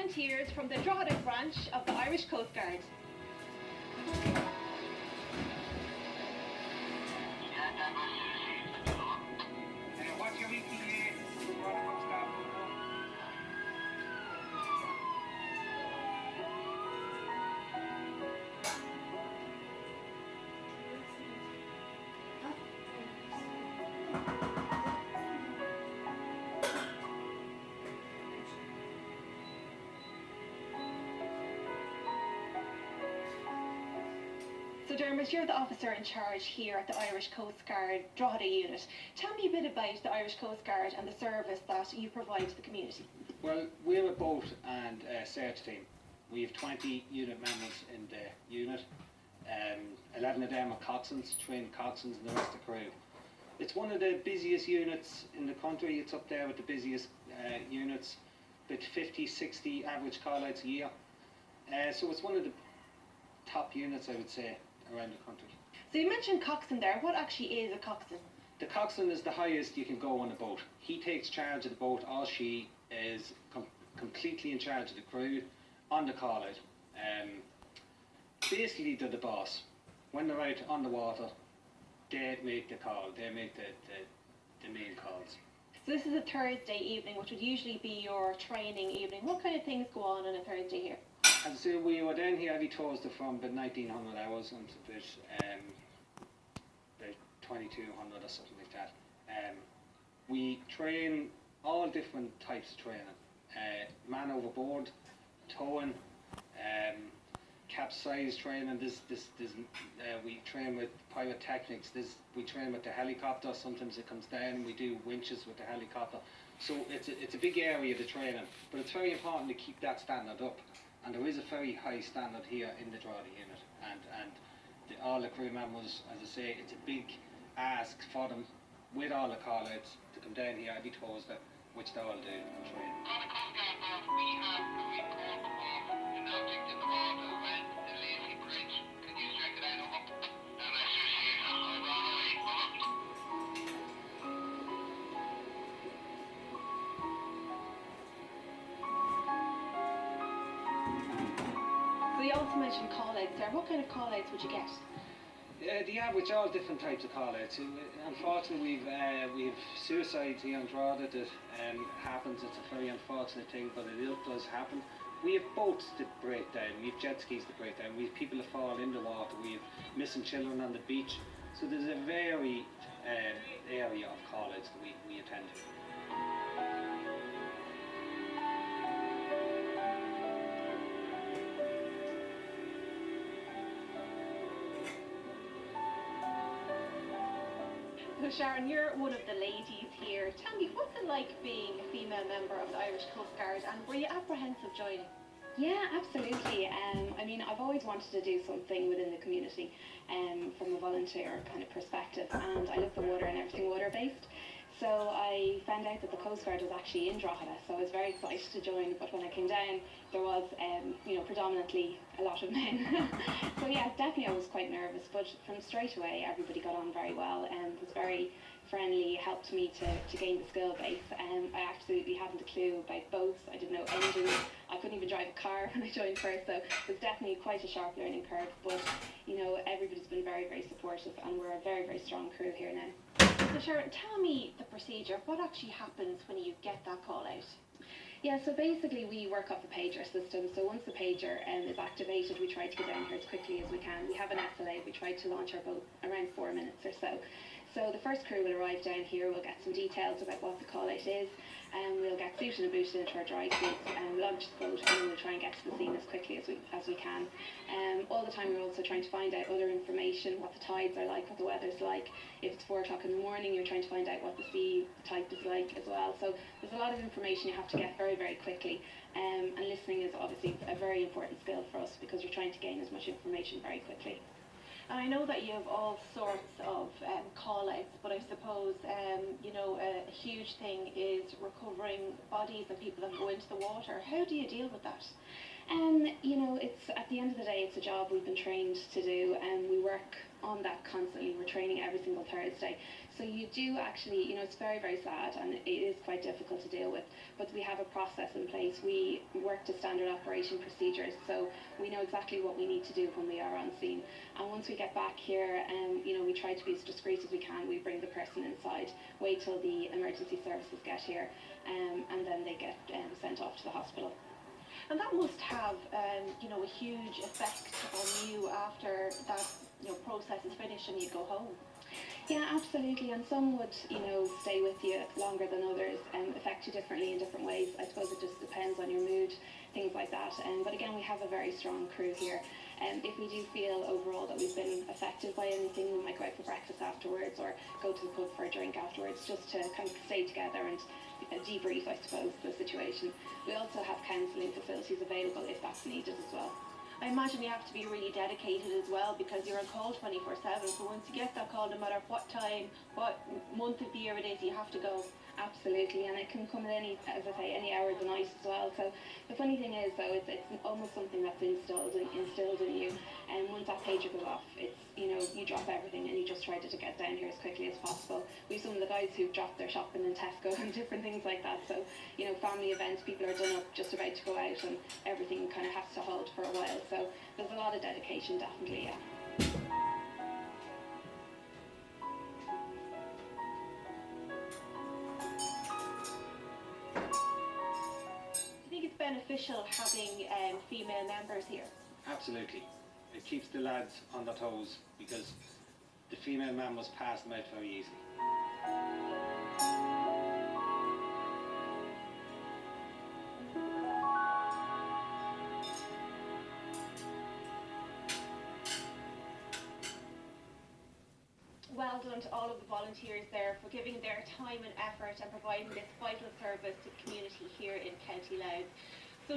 volunteers from the Drogheda branch of the Irish Coast Guard. What's your ETA? Drogheda Coast Guard. So Dermot, you're the officer in charge here at the Irish Coast Guard Drogheda unit. Tell me a bit about the Irish Coast Guard and the service that you provide to the community. Well, we're a boat and search team. We have 20 unit members in the unit. 11 of them are coxswains, trained coxswains, and the rest are crew. It's one of the busiest units in the country. It's up there with the busiest units, with 50, 60 average call-outs a year. So it's one of the top units, I would say, around the country. So you mentioned coxswain there. What actually is a coxswain? The coxswain is the highest you can go on a boat. He takes charge of the boat, or she is completely in charge of the crew on the call-out. Basically, they're the boss. When they're out on the water, they make the call, they make the main calls. So this is a Thursday evening, which would usually be your training evening. What kind of things go on a Thursday here? As I say, we were down here every Thursday from about 1900 hours and about 2200 or something like that. We train all different types of training. Man overboard, towing, capsize training. We train with pyrotechnics. We train with the helicopter. Sometimes it comes down. We do winches with the helicopter. So it's a big area to training, but it's very important to keep that standard up. And there is a very high standard here in the Drogheda unit, and all the crew members, as I say, it's a big ask for them with all the call-outs to come down here every Thursday, which they all do and train. On the Coast Guard boat, we have a report of an object in the water when the lazy bridge. Can you check it out? Up? And I should see it. Over. So you also mentioned call-outs there. What kind of call-outs would you get? The average, all different types of call-outs. Unfortunately, we've suicides here in Drogheda that happens. It's a very unfortunate thing, but it does happen. We have boats that break down. We have jet skis that break down. We have people that fall in the water. We have missing children on the beach. So there's a varied area of call-outs that we attend to. So Sharon, you're one of the ladies here. Tell me, what's it like being a female member of the Irish Coast Guard, and were you apprehensive joining? Yeah, absolutely. I mean, I've always wanted to do something within the community from a volunteer kind of perspective, and I love the water and everything water-based. So I found out that the Coast Guard was actually in Drogheda, so I was very excited to join, but when I came down, there was, predominantly a lot of men. So yeah, definitely I was quite nervous, but from straight away, everybody got on very well and was very friendly, helped me to gain the skill base. I absolutely hadn't a clue about boats. I didn't know engines. I couldn't even drive a car when I joined first, so it was definitely quite a sharp learning curve. But everybody's been very, very supportive, and we're a very, very strong crew here now. So Sharon, tell me the procedure. What actually happens when you get that call out? Yeah, so basically we work off a pager system. So once the pager is activated, we try to get down here as quickly as we can. We have an SLA. We try to launch our boat around 4 minutes or so. So the first crew will arrive down here. We'll get some details about what the call out is. We'll get suited and booted into our dry suits and launch the boat, and then we'll try and get to the scene as quickly as we can. All the time we're also trying to find out other information, what the tides are like, what the weather's like. If it's 4 o'clock in the morning, you're trying to find out what the sea type is like as well. So there's a lot of information you have to get very, very quickly. And listening is obviously a very important skill for us, because you're trying to gain as much information very quickly. And I know that you have all sorts of call-outs, but I suppose, a huge thing is recovering bodies and people that go into the water. How do you deal with that? You know, it's at the end of the day, it's a job we've been trained to do, and we work on that constantly. We're training every single Thursday, so you do actually, you know, it's very, very sad, and it is quite difficult to deal with. But we have a process in place. We work to standard operation procedures, so we know exactly what we need to do when we are on scene. And once we get back here, you know, we try to be as discreet as we can. We bring the person inside, wait till the emergency services get here, and then they get sent off to the hospital. And that must have, you know, a huge effect on you after that, you know, process is finished and you go home. Yeah, absolutely. And some would, you know, stay with you longer than others and affect you differently in different ways. I suppose it just depends on your mood, things like that. But again, we have a very strong crew here. If we do feel overall that we've been affected by anything, we might go out for breakfast afterwards or go to the pub for a drink afterwards, just to kind of stay together and debrief, I suppose, the situation. We also have counselling facilities available if that's needed as well. I imagine you have to be really dedicated as well, because you're on call 24/7. So once you get that call, no matter what time, what month of the year it is, you have to go. Absolutely, and it can come at any, as I say, any hour of the night as well. So the funny thing is, though, it's almost something that's instilled in you. And once that pager goes off, it's, you know, you drop everything and you just try to get down here as quickly as possible. We have some of the guys who've dropped their shopping in Tesco and different things like that. So, you know, family events, people are done up, just about to go out, and everything kind of has to hold for a while. So there's a lot of dedication, definitely, yeah. Do you think it's beneficial having female members here? Absolutely. It keeps the lads on their toes, because the female man must pass them out very easily. Well done to all of the volunteers there for giving their time and effort and providing this vital service to the community here in County Louth.